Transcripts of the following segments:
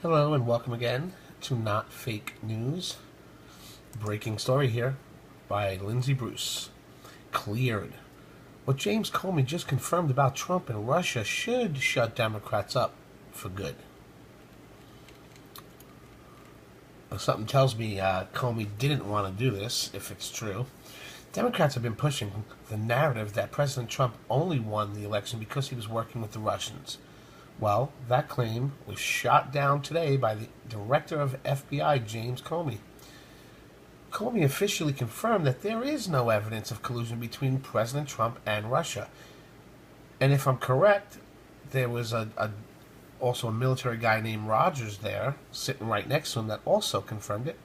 Hello and welcome again to Not Fake News. Breaking story here by Lindsay Bruce. Cleared. What James Comey just confirmed about Trump and Russia should shut Democrats up for good. Well, something tells me Comey didn't want to do this, if it's true. Democrats have been pushing the narrative that President Trump only won the election because he was working with the Russians. Well, that claim was shot down today by the director of FBI, James Comey. Comey officially confirmed that there is no evidence of collusion between President Trump and Russia. And if I'm correct, there was also a military guy named Rogers there, sitting right next to him, that also confirmed it.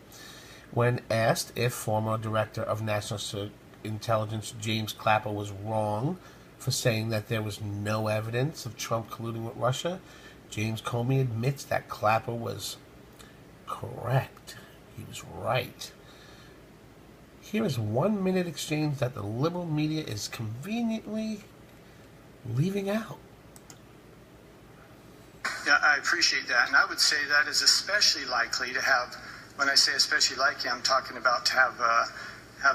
When asked if former Director of National Intelligence James Clapper was wrong for saying that there was no evidence of Trump colluding with Russia, James Comey admits that Clapper was correct. He was right. Here is 1 minute exchange that the liberal media is conveniently leaving out. Yeah, I appreciate that. And I would say that is especially likely to have, when I say especially likely, I'm talking about to have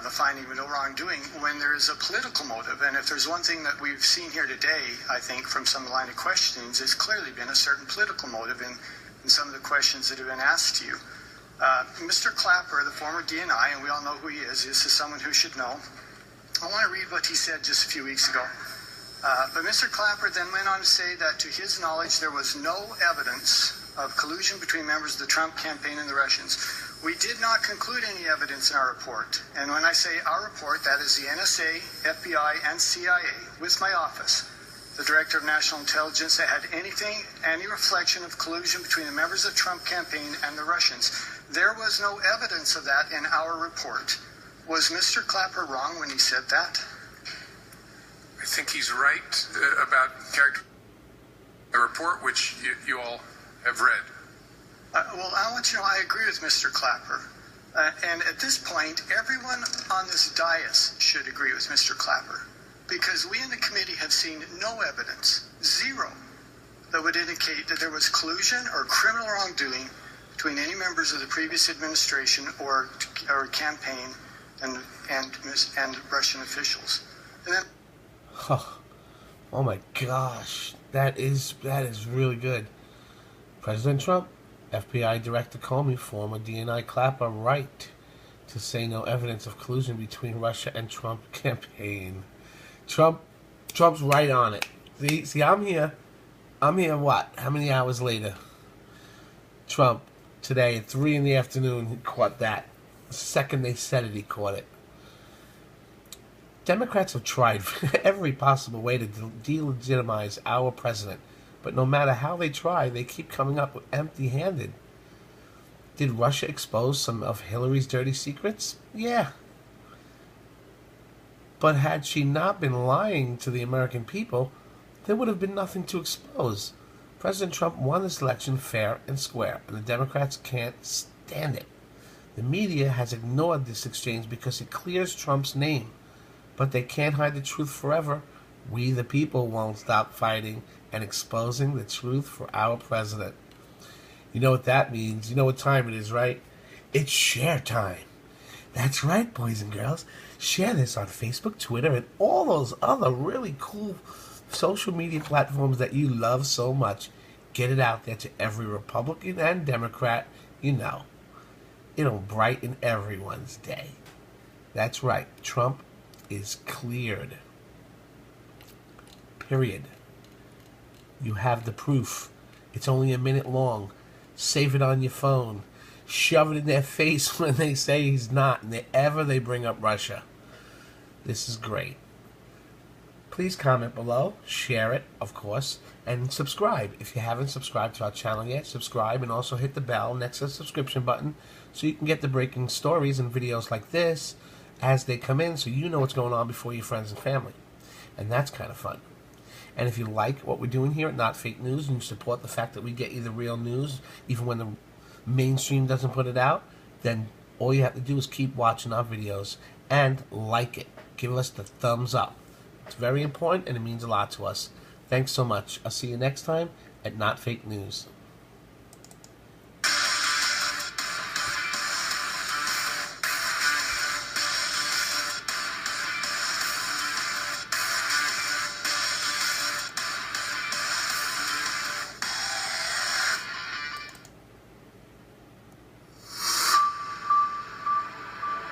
the finding of no wrongdoing when there is a political motive. And if there's one thing that we've seen here today, I think, from some line of questionings, there's clearly been a certain political motive in some of the questions that have been asked to you. Mr. Clapper, the former DNI, and we all know who he is. This is someone who should know. I want to read what he said just a few weeks ago. But Mr. Clapper then went on to say that, to his knowledge, there was no evidence of collusion between members of the Trump campaign and the Russians. We did not conclude any evidence in our report. And when I say our report, that is the NSA, FBI, and CIA, with my office, the Director of National Intelligence, that had any reflection of collusion between the members of the Trump campaign and the Russians. There was no evidence of that in our report. Was Mr. Clapper wrong when he said that? I think he's right about the report, which you all have read. Well, I want you to know I agree with Mr. Clapper. And at this point, everyone on this dais should agree with Mr. Clapper, because we in the committee have seen no evidence, zero, that would indicate that there was collusion or criminal wrongdoing between any members of the previous administration or campaign and Russian officials. And then, oh my gosh, that is really good. President Trump, FBI Director Comey, former DNI Clapper, right to say no evidence of collusion between Russia and Trump campaign. Trump's right on it. See, I'm here what? How many hours later? Trump, today at 3 in the afternoon, he caught that. The second they said it, he caught it. Democrats have tried every possible way to delegitimize our president, but no matter how they try, they keep coming up with empty-handed. Did Russia expose some of Hillary's dirty secrets? Yeah. But had she not been lying to the American people, there would have been nothing to expose. President Trump won this election fair and square, and the Democrats can't stand it. The media has ignored this exchange because it clears Trump's name. But they can't hide the truth forever. We, the people, won't stop fighting and exposing the truth for our president. You know what that means. You know what time it is, right? It's share time. That's right, boys and girls. Share this on Facebook, Twitter, and all those other really cool social media platforms that you love so much. Get it out there to every Republican and Democrat you know. It'll brighten everyone's day. That's right. Trump is cleared. Period. You have the proof. It's only a minute long. Save it on your phone. Shove it in their face when they say he's not, and they bring up Russia. This is great. Please comment below, share it, of course, and subscribe. If you haven't subscribed to our channel yet, subscribe, and also hit the bell next to the subscription button so you can get the breaking stories and videos like this as they come in, so you know what's going on before your friends and family. And that's kind of fun. And if you like what we're doing here at Not Fake News, and you support the fact that we get you the real news, even when the mainstream doesn't put it out, then all you have to do is keep watching our videos and like it. Give us the thumbs up. It's very important, and it means a lot to us. Thanks so much. I'll see you next time at Not Fake News.